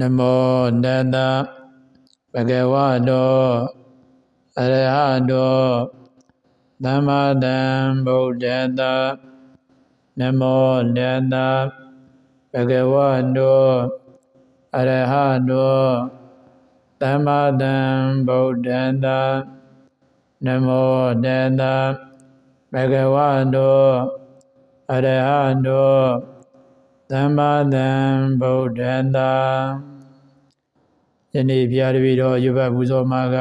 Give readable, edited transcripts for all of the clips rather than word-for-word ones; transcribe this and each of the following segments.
Namo Tassa Bhagavato Arahato Samma Sambuddhassa Namo Tassa Bhagavato Arahato Samma Sambuddhassa Namo Tassa Bhagavato Arahato Samma Sambuddhassa ယနေ့ဘုရားတပည့်တော်ယူဘပူဇော်မှာက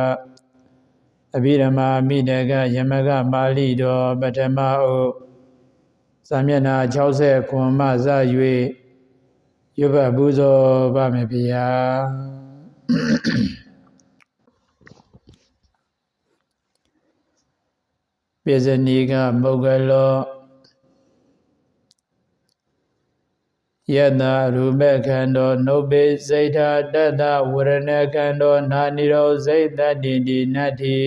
အဘိဓမ္မာမိတကယမကပါဠိတော်ပထမအုပ်စာမျက်နှာ60မှစ၍ယူဘပူဇော်ပါမယ်ဗျာပိစဏီကမုဂ္ဂလောယတရူပခန္တောနုပိစိတ်ထာတတဝရဏခန္တောနာနိရောစိတ်တတိတိနတ္ထိ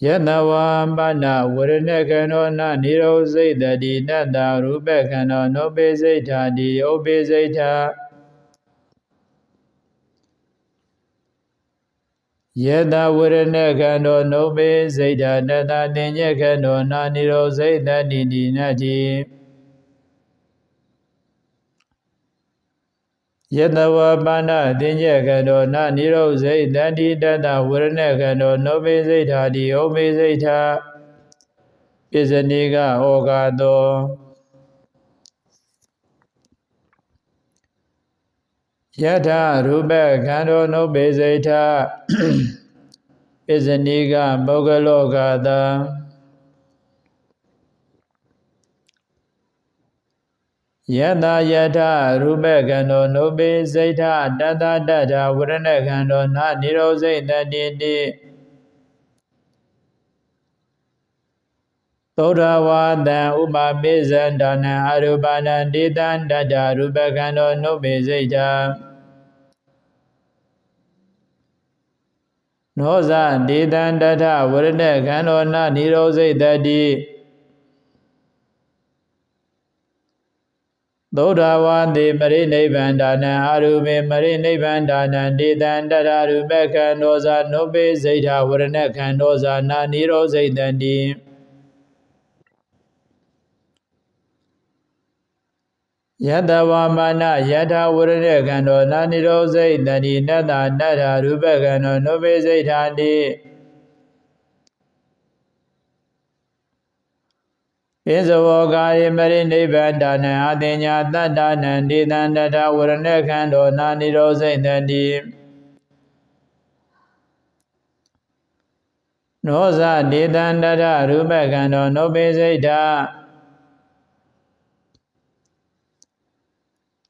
ယတဝါပနဝရဏခန္တောနာနိရောစိတ်တတိနတ္တရူပခန္တောနုပိစိတ်ထာတိဥပိစိတ်ထာယတဝရဏခန္တောနုပိစိတ်ထာတတသင်္ညခန္တောနာနိရောစိတ်တတိတိနတ္ထိယတဝပါဏသင်္ညခန္တောနာနိရောစိတ်တတိတတဝရဏခန္တောနုပိစိတ်ထာတိဥပိစိတ်ထာပိစဏိကဩဃာတောယထာရူပခန္တောနုပိစိတ်ထာပိစဏိကပုဂ္ဂလောကတာယထာယထာရူပခန္တောနုပိစိတ်ထာတတတတဝရဏခန္တောနာနိရောစိတ်တတိတိသောတဝါတံဥပပိဇန္ဒနံအရူပနံဒေတံတတရူပခန္တောနုပိစိတ်ထာနောဇဒေတံတထဝရဏခန္တောနာနိရောစိတ်တတိသောတဝါတိပရိနိဗ္ဗန္ဒနံအရူပေပရိနိဗ္ဗန္ဒနံဒေတံတထရူပခန္တောဇာနုပိစိတ်ထာဝရဏခန္တောဇာနာနိရောစိတ်တတိယတဝါမာနယထာဝရဏခန္တောနာနိရောစိတ်တတိနတ္တတထရူပခန္တောနုပိစိတ်ထာတိပိစဝောကာယေမရိနိဗ္ဗန္ဒနံအတိညာတတ္တနံဒေတံတထဝရဏခန္တောနာနိရောစိတ်တတိနောဇဒေတံတထရူပခန္တောနုပိစိတ်ထာ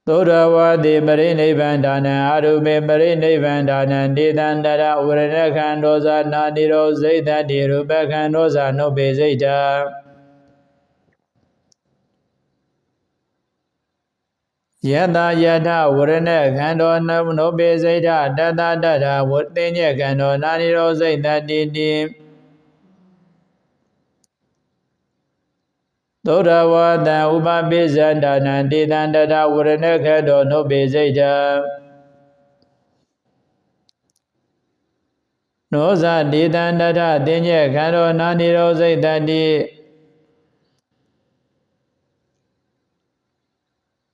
သောတဝါတိပရိနိဗ္ဗန္ဒနံအရူပေပရိနိဗ္ဗန္ဒနံဒေတံတထဝရဏခန္တောဇာနာနိရောစိတ်တတိရူပခန္တောဇာနုပိစိတ်ထာယတယထဝရဏခန္တောနုပိစိတ်ထာတတတထဝသင်္ညခန္တောနာနိရောစိတ်တတိတိသောတဝါတံဥပပိဇန္ဒနံဒေတံတထဝရဏခန္တောနုပိစိတ်ထာနောဇဒေတံတထသင်္ညခန္တောနာနိရောစိတ်တတိ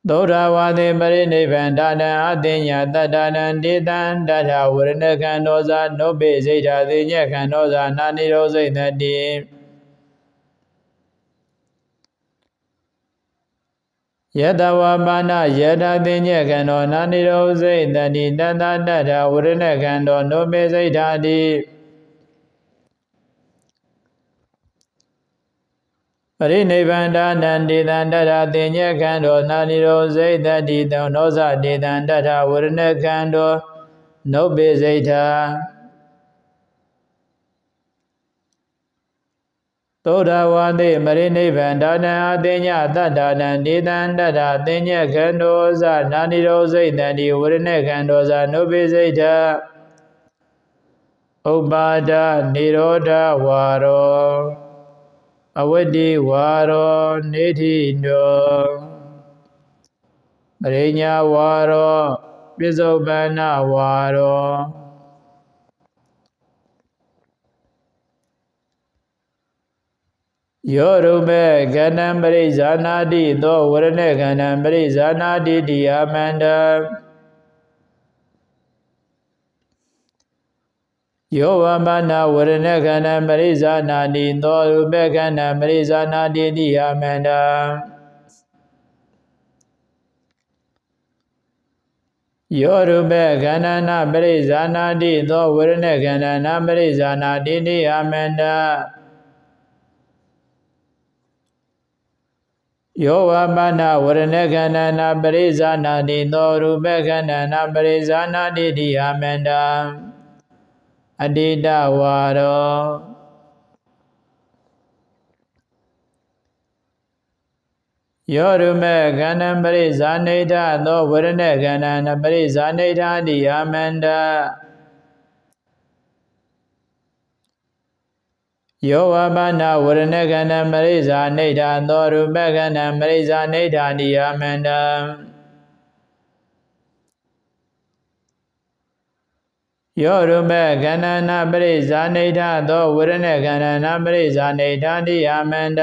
သောတဝါတိပရိနိဗ္ဗန္ဒနံအတိညာတတ္တနံဒေတံတထဝရဏခန္တောဇာနုပိစိတ်ထာသင်္ညခန္တောဇာနာနိရောစိတ်တတိယတဝါပါဏယထာသင်္ညခန္တောနာနိရောစိတ်တတိတတ္တတထဝရဏခန္တောနုပိစိတ်ထာတိပရိနိဗ္ဗန္ဒနံဒေတံတထသင်္ညခန္တောနာနိရောစိတ်တတိတောနောဇဒေတံတထဝရဏခန္တောနုပိစိတ်ထာသောတဝါတိပရိနိဗ္ဗန္ဒနံအတိညာတတ္တနံဒေတံတထသင်္ညခန္တောဇာနာနိရောစိတ်တတိဝရဏခန္တောဇာနုပိစိတ်ထာဥပ္ပါဒနိရောဓဝါရောအဝတ္တိဝါရောနေတိနော ပရိညာဝါရောပိစုပန္နဝါရောယောရုပေကဏံပရိဇာနာတိသောဝရဏေကဏံပရိဇာနာတိတိယမန္တယောဝမနာဝရဏေကဏံပရိဇာနာတိသောရူပေကဏံပရိဇာနာတိတိယမန္တယောရူပေကဏံနာပရိဇာနာတိသောဝရဏေကဏံနာပရိဇာနာတိတိယမန္တယောဝမနာဝရဏေကဏံနာပရိဇာနာတိသောရူပေကဏံနာပရိဇာနာတိတိယမန္တအတိတဝါရောယောရမေကဏံပရိဇာနေတသောဝရဏေကဏံနာပရိဇာနေတတိယမန္တယောဝမနာဝရဏေကဏံပရိဇာနေတသောရူပေကဏံပရိဇာနေတတိယမန္တယောရမေကဏံနာပရိဇာနေတသောဝရဏေကဏံနာပရိဇာနေတတိယမန္တ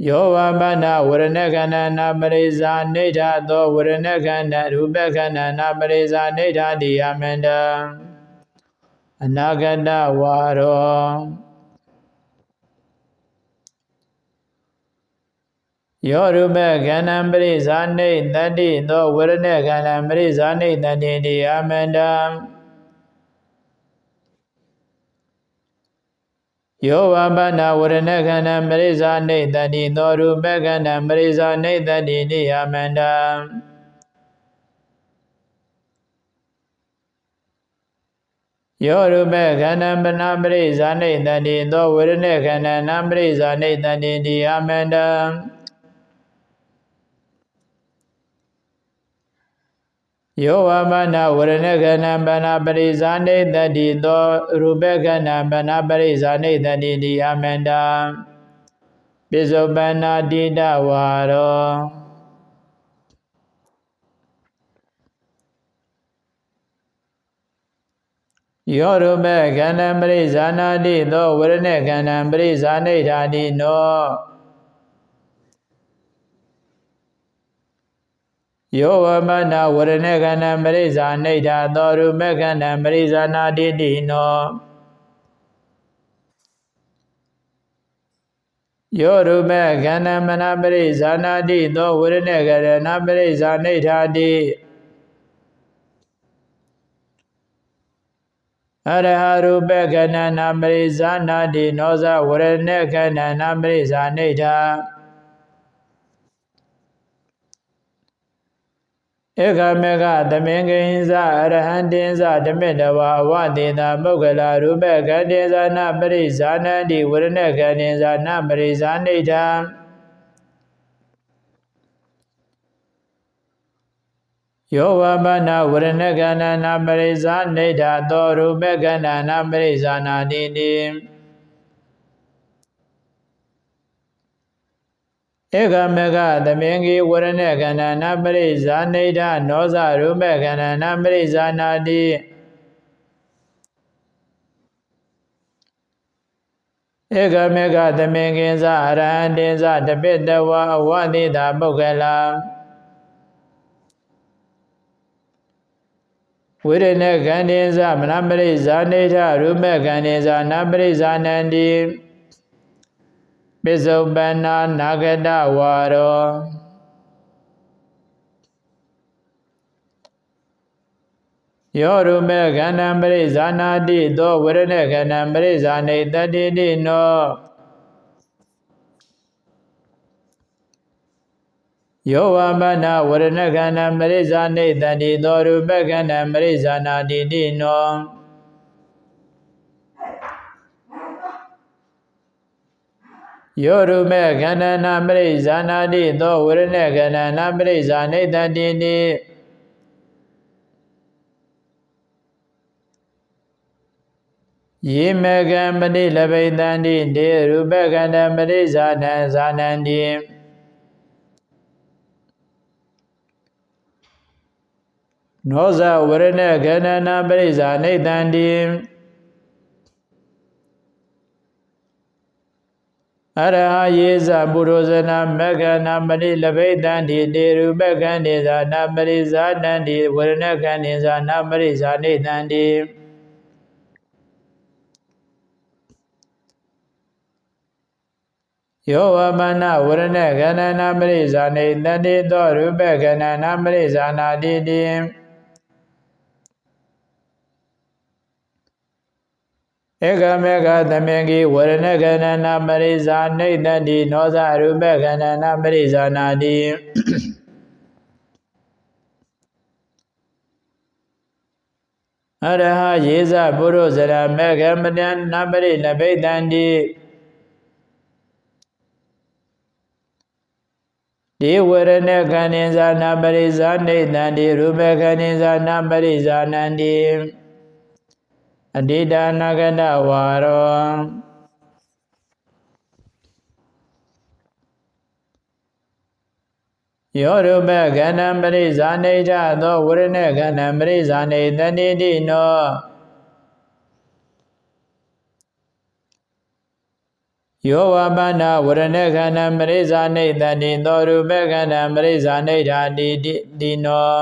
ယောဝမနာဝရဏေကဏံနာပရိဇာနေတသောဝရဏေကဏံရူပေကဏံနာပရိဇာနေတတိယမန္တအနာဂတဝါရောယောရမေကဏံပရိဇာနေတတိသောဝရဏေကဏံပရိဇာနေတတိတိယမန္တယောဝမနာဝရဏေကဏံပရိဇာနေတတိသောရူပေကဏံပရိဇာနေတတိတိယမန္တယောရမေကဏံပနာပရိဇာနေတတိသောဝရဏေကဏံနာပရိဇာနေတတိတိယမန္တယောဝမနာဝရဏေကဏံပနာပရိဇာနေတတိသောရူပေကဏံပနာပရိဇာနေတတိတိယမန္တပိစုပန္နာတိတဝါရောယောရမေကဏံပရိဇာနာတိသောဝရဏေကဏံပရိဇာနေတတိနောယောဝမနာဝရဏေကဏံပရိဇာနေတသောရူပေကဏံပရိဇာနာတိတိနောယောရမေကဏံမနာပရိဇာနာတိသောဝရဏေကဏံနာပရိဇာနေတတိအရဟရူပေကဏံနာပရိဇာနာတိနောဇဝရဏေကဏံနာပရိဇာနေတဧကမေကသမင်္ဂိဉ္စအရဟံတင်္စဓမေတဝါအဝတေတာပုဂ္ဂလာရူပေကတေဇာနာပရိဇာနန္တိဝရဏေကတေဇာနာပရိဇာနေတယောဝမနာဝရဏေကဏံနာပရိဇာနေတသောရူပေကဏံနာပရိဇာနာတိတိဧကမေကသမင်္ဂိဝရဏေကဏံနာပရိဇာနေတနောဇရူပေကဏံနာပရိဇာနာတိဧကမေကသမင်္ဂိဉ္စအရဟံတင်္စတပိတဝါအဝတိတာပုဂ္ဂလာဝိရဏေကံတင်္စမနပရိဇာနေတရူပေကံတင်္စနာပရိဇာနန္တိပိစုပန္နာနာဂတဝါရောယောရမေကဏံပရိဇာနာတိသောဝရဏေကဏံပရိဇာနေတတိတိနောယောဝမနာဝရဏေကဏံပရိဇာနေတတိသောရူပေကဏံပရိဇာနာတိတိနောယောရမေကဏံနာပရိဇာနာတိသောဝရဏေကဏံနာပရိဇာနေတတိတိ ယေမကံပတိလဘိတန္တိတေရူပကန္တပရိဇာနံဇာနန္တိနောဇဝရဏကန္နနာပရိဇာနိတန္တိအရဟယေဇပုရောဇနာမကနာပတိလဘိတန္တိတေရူပကန္တေဇာနာပရိဇာနန္တိဝရဏကန္တေဇာနာပရိဇာနိတန္တိယောဝမနဝရဏကန္နနာပရိဇာနိတန္တိသောရူပကန္နနာပရိဇာနာတိတိဧကမေကသမင်္ဂိဝရဏကန္နနာပရိဇာနိတန္တိနောဇရူပကန္နနာပရိဇာနာတိအရဟယေဇပုရောဇရမေကမတံနာပရိလဘိတန္တိဒီဝရဏကန္နိဇာနာပရိဇာနိတန္တိရူပကန္နိဇာနာပရိဇာနန္တိအတိဒါနဂတဝါရောယောရူပကန္နပရိဇာနိဋ္ဌသောဝရဏကန္နပရိဇာနိတန္တိတိနောယောဝပန္နဝရဏကန္နပရိဇာနိတန္တိသောရူပကန္နပရိဇာနိဋ္ဌတိနော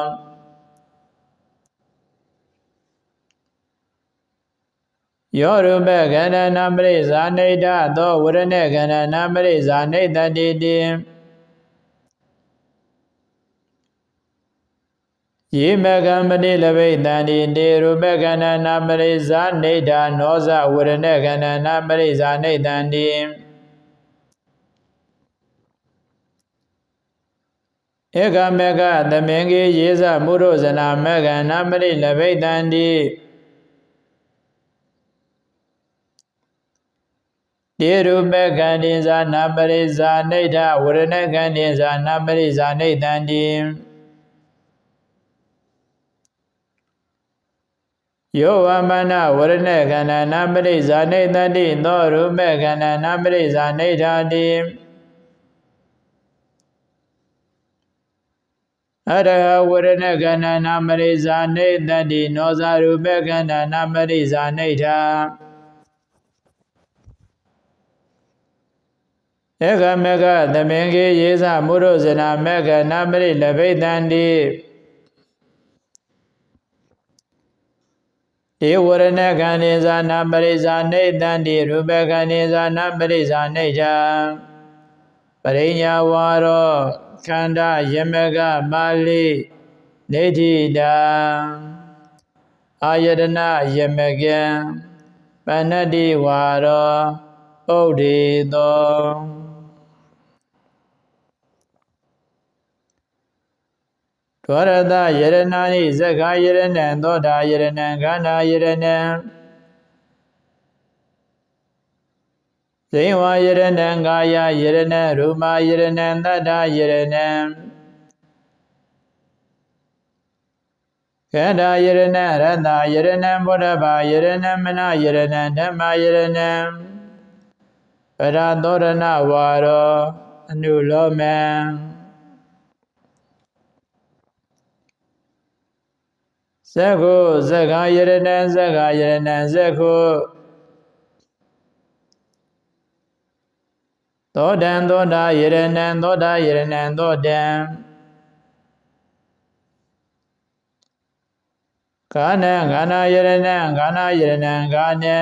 ယောရူပကန္နနာပရိဇာနိဋ္ဌသောဝရဏကန္နနာပရိဇာနိတန္တိတိယေမကံပတိလဘိတန္တိတေရူပကန္နနာပရိဇာနိဋ္ဌနောဇဝရဏကန္နနာပရိဇာနိတန္တိဧကမေကသမင်္ဂေယေဇမုရောဇနာမေကနာပရိလဘိတန္တိတေရူပကန္တိဇာနာပရိဇာနိဋ္ဌဝရဏကန္တိဇာနာပရိဇာနိတန္တိယောဝမနဝရဏကန္နနာပရိဇာနိတန္တိသောရူပကန္နနာပရိဇာနိဋ္ဌတိအရဟဝရဏကန္နနာပရိဇာနိတန္တိနောဇရူပကန္နနာပရိဇာနိဋ္ဌဧကမေကသမင်္ဂေယေဇမုရောဇနာမေကနာပရိလဘိတန္တိဧဝရဏကန္နိဇာနာပရိဇာနိတန္တိရူပကန္နိဇာနာပရိဇာနိဋ္ဌပရိညာဝါရောခန္ဓာယမကပါဠိနေတိတာအာယတနာယမကံပဏ္ဏတိဝါရောဥဒိသောဒဝရတယရဏာနိဇဂာယရဏံသောတာယရဏံခန္ဓာယရဏံဇိဝယရဏံကာယယရဏံရူပယရဏံတတ္တယရဏံခန္ဓာယရဏံရတ္တယရဏံဗုဒ္ဓဘာယရဏံမနယရဏံဓမ္မယရဏံပရသောရဏဝါရောအနုလောမံဇဂုဇဂာယရဏံဇဂာယရဏံဇဂုသောတံသောတာယရဏံသောတာယရဏံသောတံခာနံခန္ဓာယရဏံခန္ဓာယရဏံခာနံ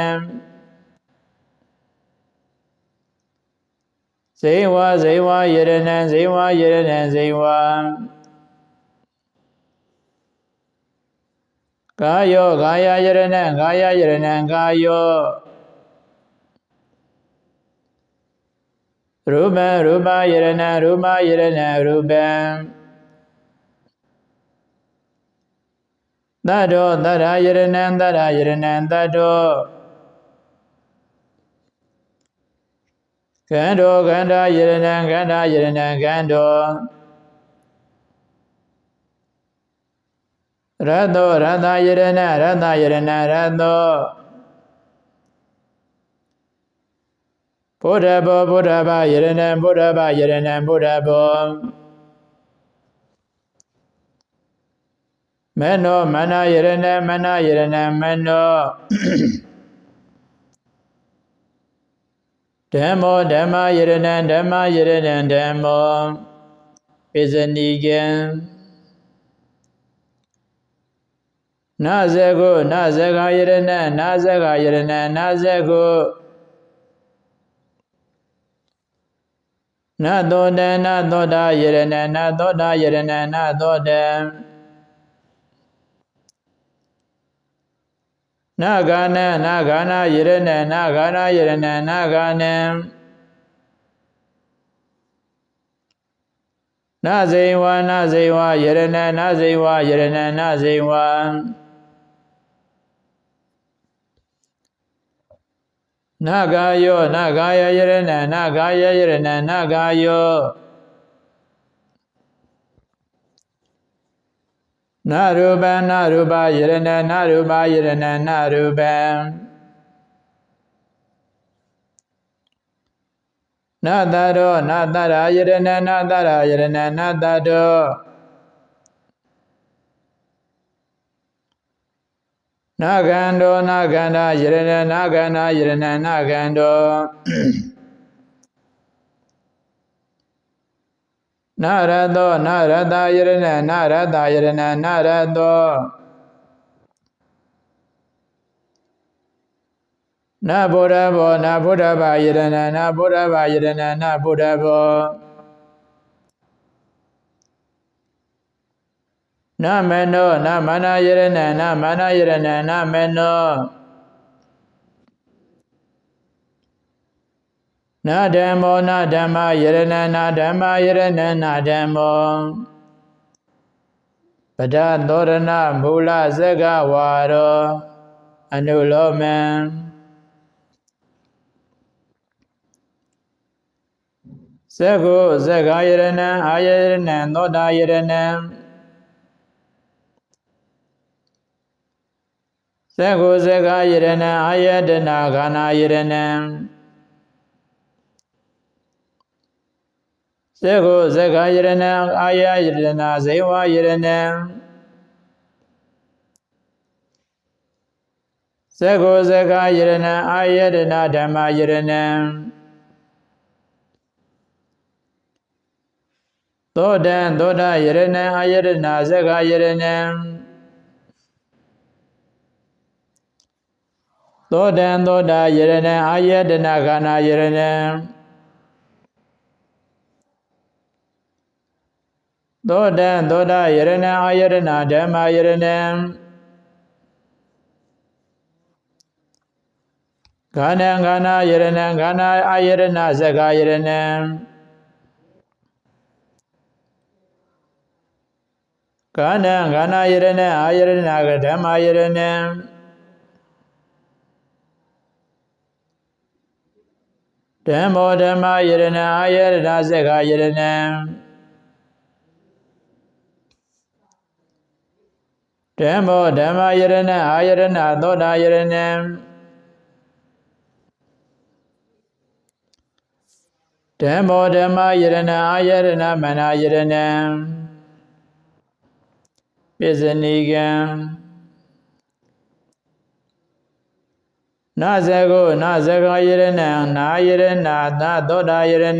ဇိဝဇိဝယရဏံဇိဝယရဏံဇိဝကာယောကာယယရဏံကာယယရဏံကာယောရူပံရူပယရဏံရူပယရဏံရူပံသတ္တောသတ္တယရဏံသတ္တယရဏံသတ္တောခန္ဓောခန္ဓာယရဏံခန္ဓာယရဏံခန္ဓောရတ္တောရတ္တယရဏံရတ္တယရဏံရတ္တော ဗုဒ္ဓဘောဗုဒ္ဓဘာယရဏံဗုဒ္ဓဘာယရဏံဗုဒ္ဓဘောမေနောမနယရဏံမနယရဏံမေနောဓမ္မောဓမ္မယရဏံဓမ္မယရဏံဓမ္မောပိဇနိကံနာဇေကုနာဇဂယရဏံနာဇဂယရဏံနာဇေကုနာသောတံနာသောတာယရဏံနာသောတာယရဏံနာသောတံနာဂာနံနာဂာနာယရဏံနာဂာနာယရဏံနာဂာနံနာဇိဝနာဇိဝယရဏံနာဇိဝယရဏံနာဇိဝနာဂာယောနာဂာယယရဏံနာဂာယယရဏံနာဂာယောနာရူပံနာရူပယရဏံနာရူပယရဏံနာရူပံနာတရောနာတရာယရဏံနာတရာယရဏံနာတရောနာဂန္တောနာဂန္ဓာယရဏံနာဂန္ဓာယရဏံနာဂန္တောနာရတောနာရတယရဏံနာရတယရဏံနာရတောနာဗုဒ္ဓဘောနာဗုဒ္ဓဘာယရဏံနာဗုဒ္ဓဘာယရဏံနာဗုဒ္ဓဘောနာမေနောနာမနာယရဏံနာမနာယရဏံနာမေနောနာဓမ္မောနာဓမ္မယရဏံနာဓမ္မယရဏံနာဓမ္မောပဒသောရဏမူလဇဂဝါရောအနုလောမံဇဂုဇဂယရဏံအာယရဏံသောတာယရဏံဇဂုဇဂယရဏံအာယတနာဂာနာယရဏံဇဂုဇဂယရဏံအာယယရဏဇေဝယရဏံဇဂုဇဂယရဏံအာယတနာဓမ္မယရဏံသောတံသောတာယရဏံအာယတနာဇဂယရဏံသောတံသောတာယရဏံအာယတနာခန္ဓာယရဏံသောတံသောတာယရဏံအာယတနာဓမ္မယရဏံခန္ဓာခန္ဓာယရဏံခန္ဓာအာယတနာဇဂယရဏံခန္ဓာခန္ဓာယရဏံအာယတနာဓမ္မယရဏံဓမ္မောဓမ္မယရဏံအာယတနာဇဂယရဏံဓမ္မောဓမ္မယရဏံအာယတနာသောတာယရဏံဓမ္မောဓမ္မယရဏံအာယတနာမနာယရဏံပိဇနိကံနာဇဂုနာဇဂယရဏံနာယရဏသာသောတာယရဏံ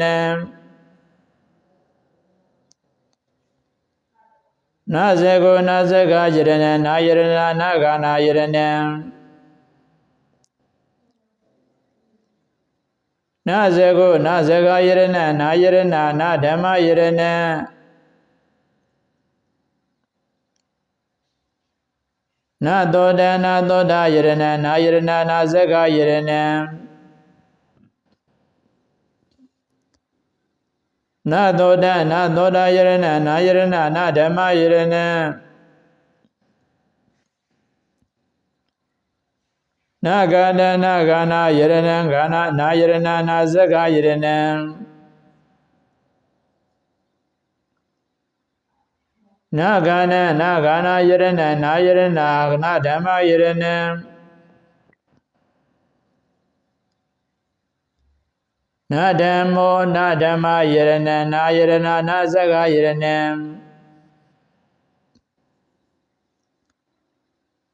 နာဇဂုနာဇဂယရဏံနာယရဏနာဂာနာယရဏံနာဇဂုနာဇဂယရဏံနာယရဏနာဓမ္မယရဏံနာသောတနာသောတာယရဏံနာယရဏနာဇဂယရဏံနာသောတနာသောတာယရဏံနာယရဏနာဓမ္မယရဏံနာဂာနနာဂာနာယရဏံဂာနာနာယရဏနာဇဂယရဏံနာဂာနနာဂာနာယရဏံနာယရဏနာဓမ္မယရဏံ na dhammo na dhamma yarana na yarana na saga yarana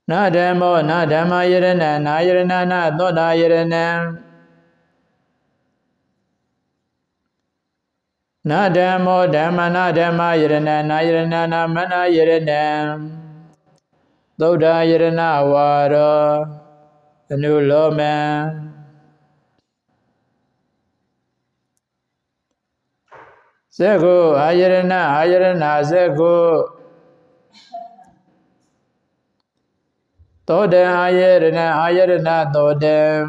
na dhammo na dhamma yarana na yarana na thoda yarana na dhammo dhamma na dhamma yarana na yarana na mana yarana thoda yarana waro anuloma Seko ayarana seko Toda ayarana toda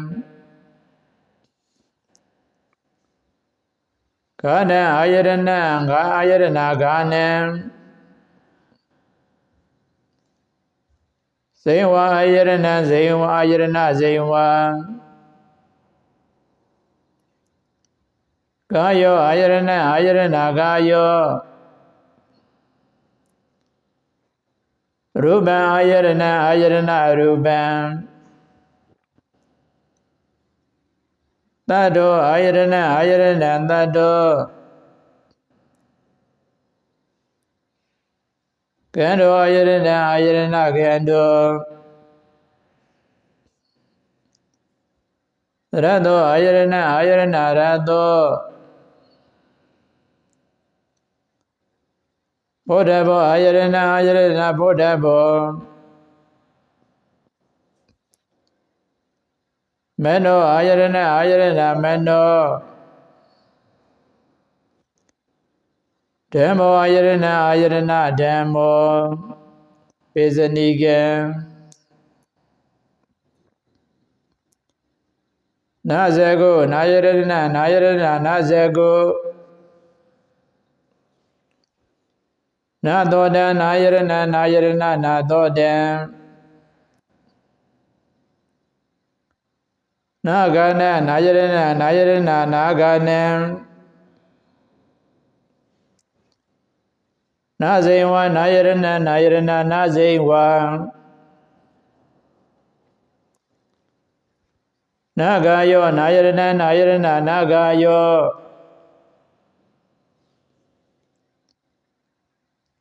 Gana ayarana gana Zaywa ayarana zaywa Gayo ayarana gayo Ruban ayarana ruban Tado ayarana tado Gando ayarana gando Rado ayarana rado Bodhabo ayarana bodhabo Mano ayarana mano Dhammo ayarana dhammo Pesanigam Nazago ayarana nazago Nadoda ayarana nadoda Nagana ayarana nagana Nazaywa ayarana nazaywa Nagayo ayarana nagayo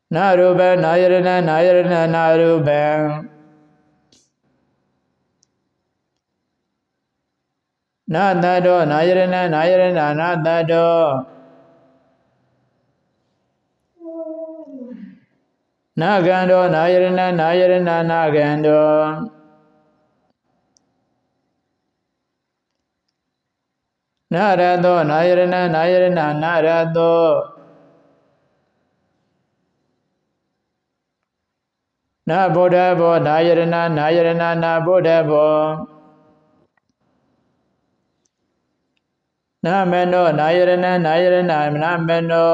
Naruba ayarana naruba Nadado ayarana nadado Nagando ayarana nagando Narado ayarana narado Na bodhabo ayarana bodhabo Na meno ayarana na meno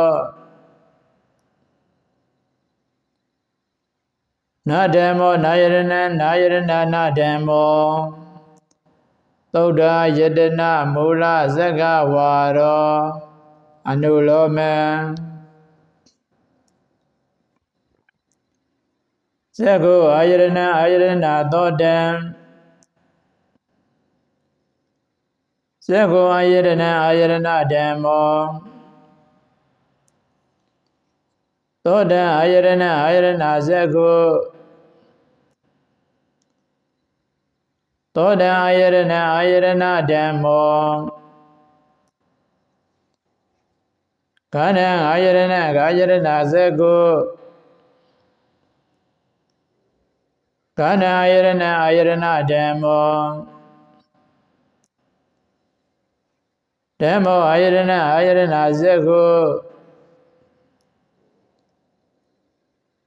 Na dhammo ayarana na dhammo Thoda yadana mula zaga waro anuloma Seko ayarana thodam Seko ayarana dhammo Thoda ayarana seko Thoda ayarana dhammo Gana ayarana seko Gana ayarana dhammo Dhammo ayarana seko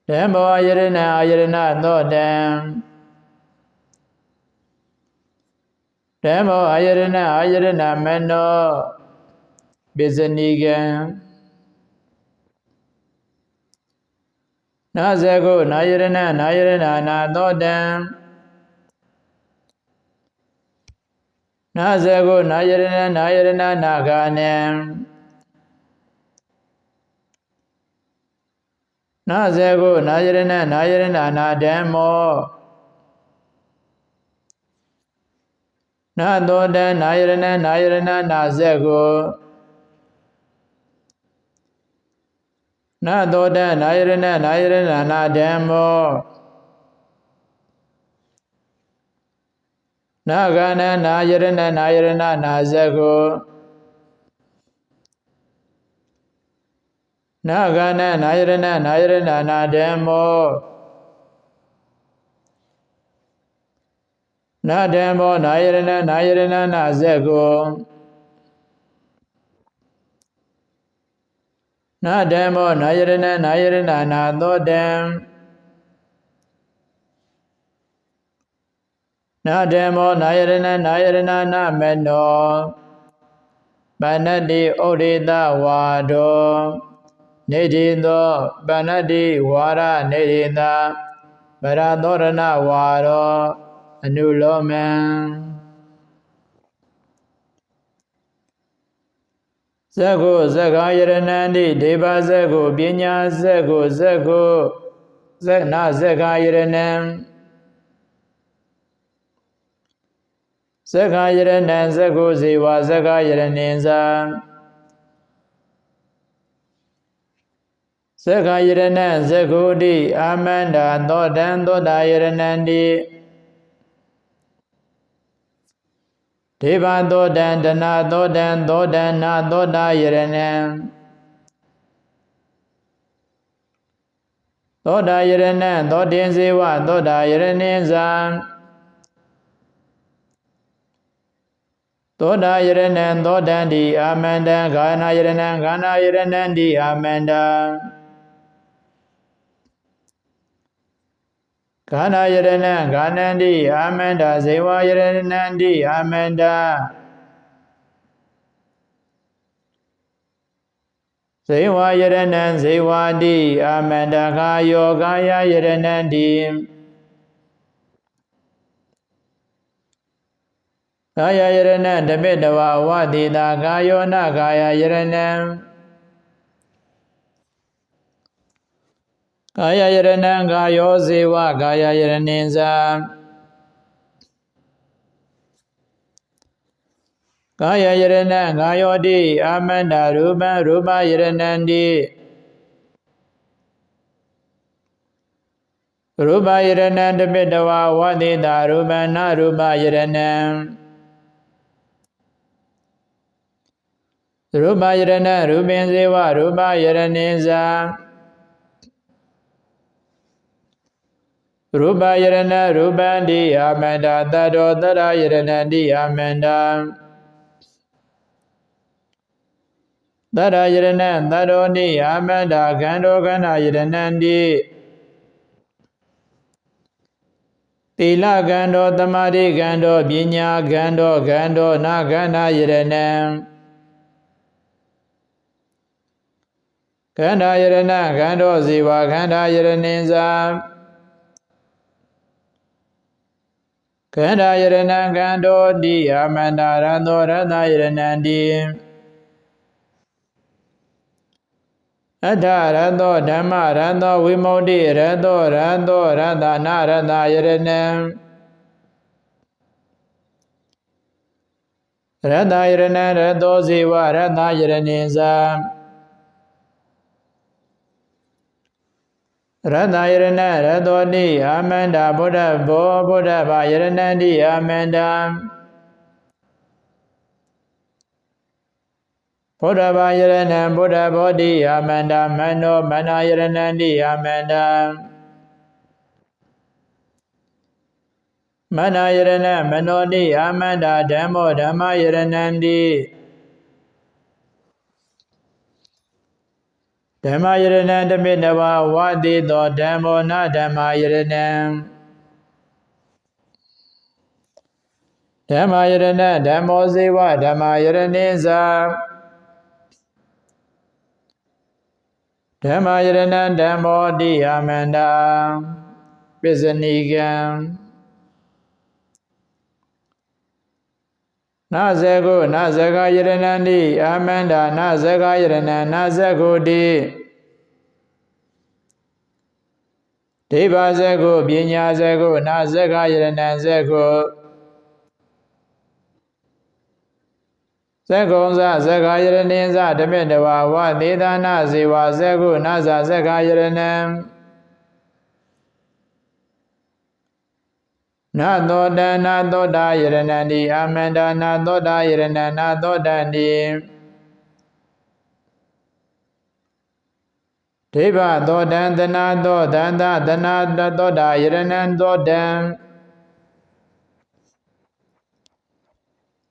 Dhammo ayarana thodam Dhammo ayarana mano Bisanigam Nazago ayarana thodam Nazago ayarana naganam Nazago ayarana dhammo နာသောတံနာယရဏနာယရဏနာဇက်ကိုနာသောတံနာယရဏနာယရဏနာဓမ္မောနာဂဏနာယရဏနာယရဏနာဇက်ကိုနာဂဏနာယရဏနာယရဏနာဓမ္မောနာဓမ္မောနာယရဏနာယရဏနာဇက်ကိုနာဓမ္မောနာယရဏနာယရဏနာသောတံနာဓမ္မောနာယရဏနာယရဏနာမနောပဏတ္တိဩရိတဝါဒောနေတိသောပဏတ္တိဝါရနေတိသာဗရသောရဏဝါရောအနုလောမံဇဂုဇဂာယရဏန္တိဒေဝဇဂုပညာဇဂုဇဂုဇနာဇဂာယရဏံဇဂာယရဏံဇဂုဇေဝဇဂာယရဏိဇာဇဂာယရဏံဇဂုတိအာမန္တာသောတံသောတာယရဏန္တိဒေဝသောတံတနာသောတံသောတံနာသောတာယရဏံသောတာယရဏံသောတင်ဇေဝသောတာယရဏိဇာသောတာယရဏံသောတံတိအာမန္တံဂာနာယရဏံဂာနာယရဏံတိအာမန္တံဂာနာယရဏံဂာနန္တိအာမန္တဇေဝယရဏံတိအာမန္တဇေဝယရဏံဇေဝတိအာမန္တကာယောကာယယရဏံတိကာယယရဏံဓမေတဝဝတိတာကာယောနကာယယရဏံကာယယရဏံကာယောဇေဝကာယယရဏိဇာကာယယရဏံကာယောတိအာမန္တရူပံရူပယရဏံတိရူပယရဏံဓမေတဝဝတိတာရူပံနရူပယရဏံရူပယရဏရူပင်ဇေဝရူပယရဏိဇာရူပယရဏရူပံတိအာမန္တသတ္တောသတ္တယရဏံတိအာမန္တသတ္တယရဏံသတ္တောတိအာမန္တခန္ဓောခန္ဓာယရဏံတိသီလခန္ဓောသမာဓိခန္ဓောပညာခန္ဓောခန္ဓောနာခန္ဓာယရဏံခန္ဓာယရဏခန္ဓောဇေဝခန္ဓာယရဏိဇာခန္ဓာယရဏံခန္ဓောတိအာမန္တရသောရတယရဏံတိအတ္ထရသောဓမ္မရသောဝိမု ക്തി ရသောရတနာရတယရဏံရတယရဏံရသောဇေဝရတယရဏိဇာရတယရဏရသောတိအာမန္တဗုဒ္ဓဘောဗုဒ္ဓဘာယရဏံတိအာမန္တဗုဒ္ဓဘာယရဏံဗုဒ္ဓဘောတိအာမန္တမနောမနာယရဏံတိအာမန္တမနာယရဏမနောတိအာမန္တဓမ္မောဓမ္မယရဏံတိဓမ္မယရဏံဓမေတဝဝတိသောဓမ္မောနဓမ္မယရဏံဓမ္မယရဏဓမ္မောဇေဝဓမ္မယရဏိဇာဓမ္မယရဏံဓမ္မောတိအာမန္တပစ္စနိကံနာဇဂုနာဇဂယရဏံတိအာမန္တနာဇဂယရဏံနာဇဂုတိဒေဝဇဂုပညာဇဂုနာဇဂယရဏံဇဂု ဇေကုံဇဇဂာယရဏိဇဓမေတဝါဝသေသနာဇေဝဇေကုနာဇဇဂာယရဏံနာသောတနာသောတာယရဏံတိအာမန္တနာသောတာယရဏံနာသောတန္တိဒေဝသောတံသနာသောတန္တသနာသောတာယရဏံသောတံ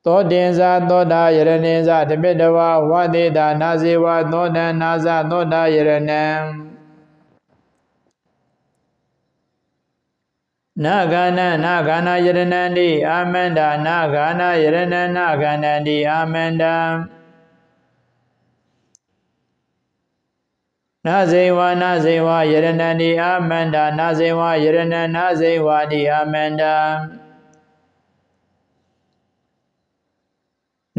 သောတင်္ဇာသောတာယရဏိဇဓမေတဝါဝသေတာနာဇေဝသောတံနာဇသောတာယရဏံနာဂာနနာဂာနာယရဏန္တိအာမန္တနာဂာနာယရဏနာဂာနန္တိအာမန္တနာဇေဝနာဇေဝယရဏန္တိအာမန္တနာဇေဝယရဏနာဇေဝတိအာမန္တ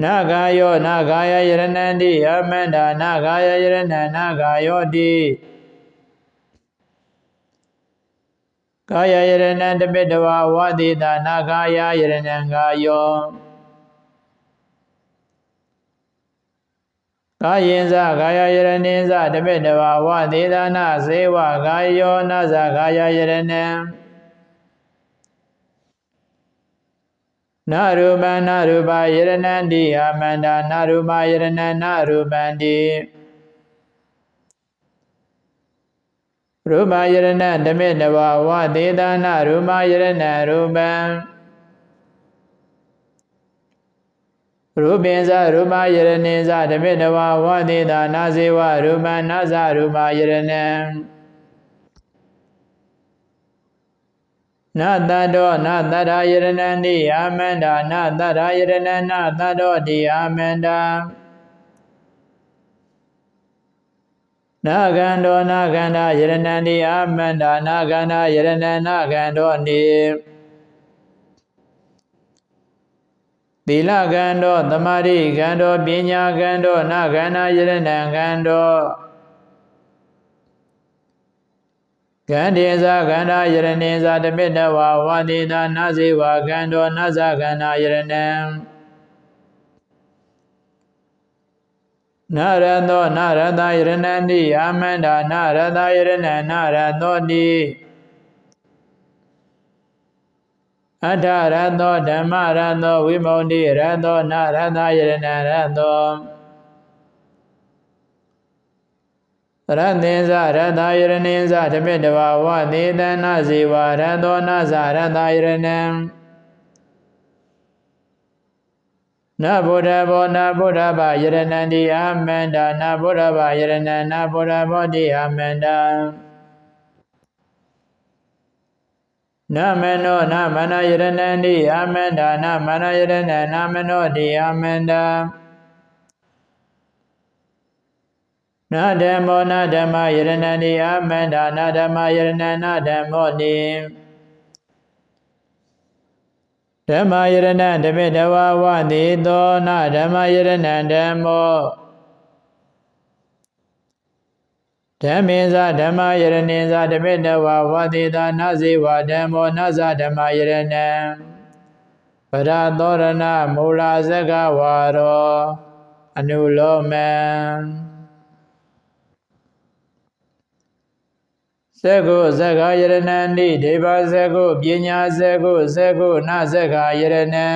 နာဂာယောနာဂာယယရဏန္တိအာမန္တနာဂာယယရဏနာဂာယောတိကာယယရဏံတပိတဝါဝတိတာနာဂာယယရဏံဂာယောကာယေဇဂာယယရဏိဇတပိတဝါဝတိတာနာဇေဝဂာယောနာဇဂာယယရဏံနာရူပံနာရူပယရဏန္တိအာမန္တနာရူပယရဏံနာရူပန္တိရူပယရဏဓမေတဝါဝသေသနာရူပယရဏရူပံရူပိဇရူပယရဏိဇဓမေတဝါဝသေသနာဇေဝရူပံနာဇရူပယရဏံနာတတောနာတရာယရဏန္တိအာမန္တနာတရာယရဏနာတတောတိအာမန္တနာဂန္တောနာဂန္ဓာယရဏန္တိအာမန္တနာဂန္ဓာယရဏနာဂန္တောနိသီလဂန္တောသမာဓိဂန္တောပညာဂန္တောနာဂန္ဓာယရဏံဂန္တောဂန္ဓေဇာဂန္ဓာယရဏိဇာတပိတဝါဝတိတာနာဇေဝဂန္တောနာဇဂန္ဓာယရဏံနာရသောနာရတယရဏန္တိအာမန္တနာရတယရဏနာရသောတိအထရသောဓမ္မရသောဝိမု ക്തി ရသောနာရတယရဏရသောရတေဇရတယရဏိဇဓမေတဝါဝသေတနာဇေဝရသောနာဇရတယရဏံနာဗုဒ္ဓဘောနာဗုဒ္ဓဘာယရဏန္တိအာမန္တနာဗုဒ္ဓဘာယရဏနာဗုဒ္ဓဘောတိအာမန္တနာမနောနာမနယရဏန္တိအာမန္တနာမနယရဏနာမနောတိအာမန္တနာဓမ္မောနာဓမ္မယရဏန္တိအာမန္တနာဓမ္မယရဏနာဓမ္မောတိဓမ္မယရဏဓမေတဝါဝသေသောနာဓမ္မယရဏဓမ္မောဓမ္မေဇဓမ္မယရဏိဇဓမေတဝါဝသေသာနာဇေဝဓမ္မောနာဇဓမ္မယရဏံပရသောရဏမူလာဇဂဝါရောအနုလောမံဇဂုဇဂာယရဏန္တိဒေဝဇဂုပညာဇဂုဇဂုနာဇဂာယရဏံ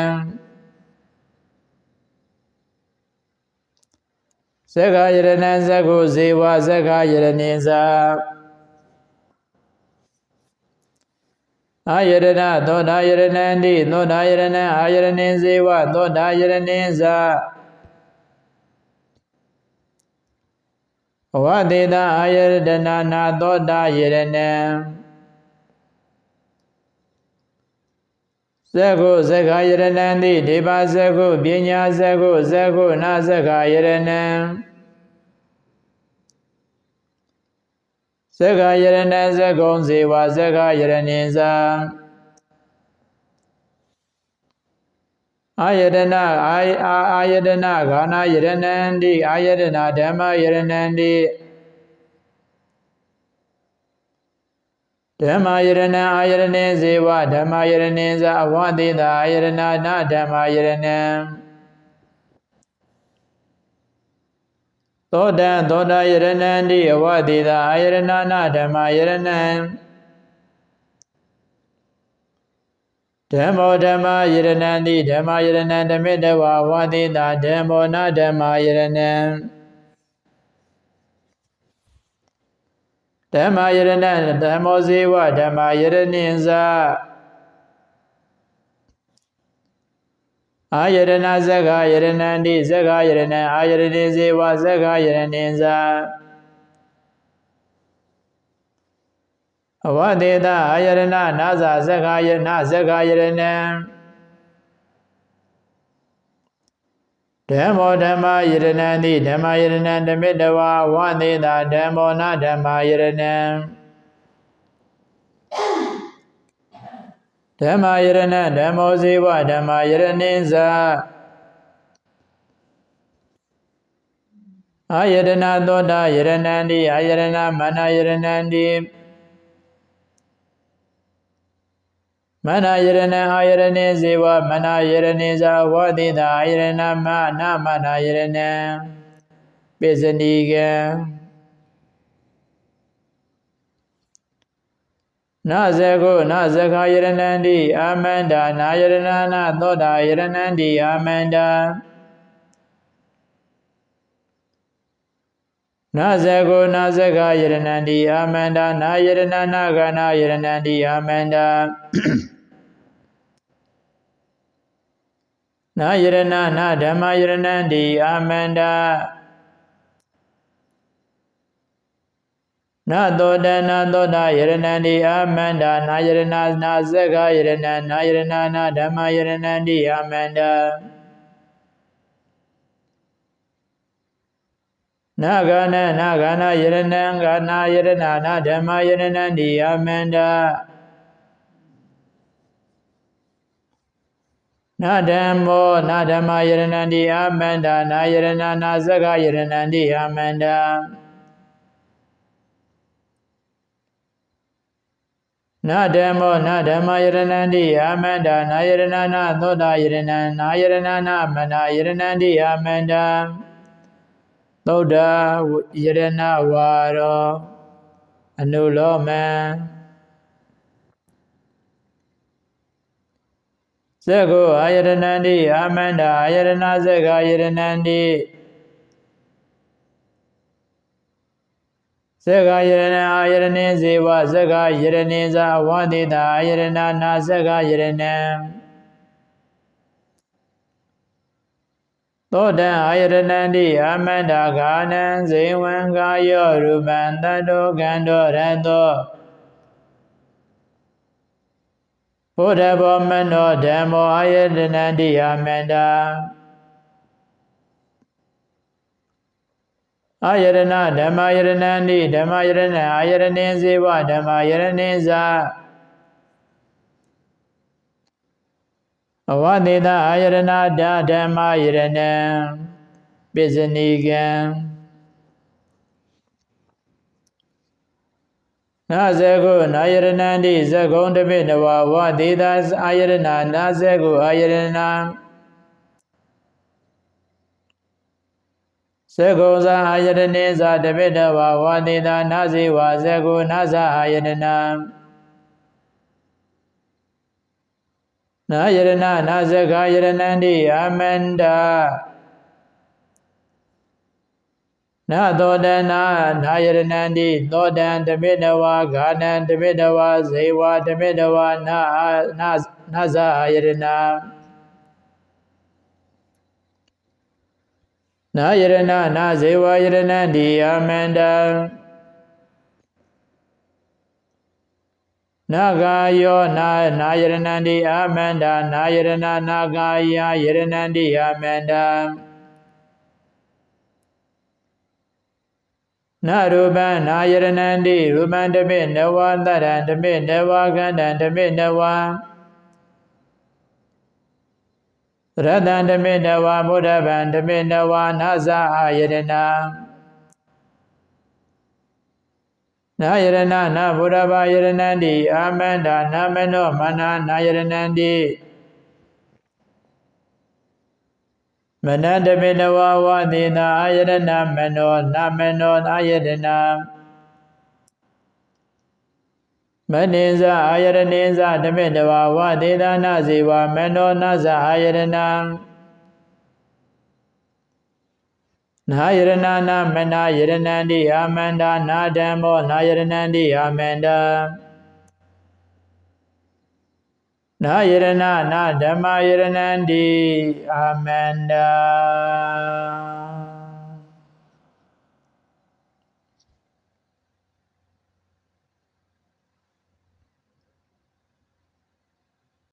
ဇဂာယရဏံဇဂုဇေဝဇဂာယရဏိဇာအာယရဏသောတာယရဏန္တိသောတာယရဏံအာယရဏိဇေဝသောတာယရဏိဇာဝသေတာအာယရဏနာသောတာယရဏံဇဂုဇဂာယရဏန္တိဒေဝဇဂုပညာဇဂုဇဂုနာဇဂာယရဏံဇဂာယရဏဇဂုံဇေဝဇဂာယရဏိဇာအာယတနာအာယတနာဂာနာယရဏန္တိအာယတနာဓမ္မယရဏန္တိဓမ္မယရဏံအာယရဏေဇေဝဓမ္မယရဏေဇာအဝသေတာအာယရဏနာဓမ္မယရဏံ သောတံသောတာယရဏံတိအဝတိတာအာယရဏနာဓမ္မယရဏံဓမ္မောဓမ္မယရဏံတိဓမ္မယရဏံဓမ္မေတဝဝတိတာဓမ္မောနာဓမ္မယရဏံဓမ္မယရဏံဓမ္မောဇေဝဓမ္မယရဏိဇာအာယရဏဇဂယရဏံတိဇဂယရဏံအာယရဏိဇေဝဇဂယရဏိဇာအဝတေတအာယရဏနာဇဇဂယရဏဇဂယရဏံဓမ္မောဓမ္မယရဏံတိဓမ္မယရဏံဓမ္မေတဝဝတေတဓမ္မောနာဓမ္မယရဏံဓမ္မယရဏဓမ္မောဇေဝဓမ္မယရဏိဇာအာယတနာသောတာယရဏံတိအာယရဏမနယရဏံတိမနယရဏံအာယရဏိဇေဝမနယရဏိဇာဝတိတာအာယရဏမနာမနယရဏံပိစဏီကံနာဇေကိုနာဇဂယရဏံတိအာမန္တာနာယရဏနာသောတာယရဏံတိအာမန္တာနာဇေကိုနာဇဂယရဏံတိအာမန္တာနာယရဏနာဂနာယရဏံတိအာမန္တာနာယရဏနာဓမ္မယရဏံတိအာမန္တာနာသောတနာသောတာယရဏံတိအာမန္တာနာယရဏနာဇဂယရဏံနာယရဏနာဓမ္မယရဏံတိအာမန္တာနာဂနာနာဂနာယရဏံဂနာယရဏနာဓမ္မယရဏံတိအာမန္တာနာဓမ္မောနာဓမ္မယရဏံတိအာမန္တာနာယရဏနာဇဂယရဏံတိအာမန္တာနာဓမ္မောနာဓမ္မယရဏံတိအာမန္တာနာယရဏနာသောတာယရဏံနာယရဏနာမနယရဏံတိအာမန္တာသောတာယရဏဝါရောအနုလောမံဇဂောအာယရဏံတိအာမန္တာအာယရဏဇဂယရဏံတိဇဂယရဏအာယရဏိဇေဝဇဂယရဏိဇာဝတိတာအာယရဏနာဇဂယရဏံသောတံအာယရဏံတိအာမန္တာဂာနံဇေဝံကာယောရူပံတတ္တောကန္တောရတောဘုဒ္ဓဘောမနောဓမ္မောအာယတနံတိအာမန္တာအာယရဏဓမ္မယရဏံတိဓမ္မယရဏအာယရဏိဇေဝဓမ္မယရဏိဇာအဝတိတာအာယရဏဓမ္မယရဏံပိစဏီကံနာဇေကိုနာယရဏံတိဇဂုံတပိတဝဝတိတာအာယရဏနာဇေကိုအာယရဏဇဂုံဇာအာယရဏိဇာတပိတဝဝတိတာနာဇေဝဇဂုနာဇာအာယရဏနာယရဏနာဇဂယရဏံတိအာမန္တာနာသောတနာနာယရဏံတိသောတံတပိတဝါဂာနံတပိတဝါဇေဝတပိတဝါနာဇာယရဏနာယရဏနာဇေဝယရဏံတိအာမန္တံနာဂာယောနာယရဏံတိအာမန္တာနာယရဏနာဂာယယရဏံတိအာမန္တံနာရူပံနာယရဏံတိရူပံတပိနဝသတ္တံတပိနဝကန္တံတပိနဝရတံတပိနဝဘုဒ္ဓဗံတပိနဝနာဇာအာယရဏနာယရဏနာဘုဒ္ဓဘာယရဏံတိအာမန္တာနာမနောမနာနာယရဏံတိ မနတပိနဝဝသေနာအာယရဏမနောနာမနောအာယရဏမနိဇာအာယရဏိဇာဓမေတဝဝသေသာနာဇေဝမနောနာဇာအာယရဏနာယရဏနာမနာယရဏန္တိအာမန္တာနာဓမ္မောနာယရဏန္တိအာမန္တာနာယရဏနာဓမ္မယရဏန္တိအာမန္တာ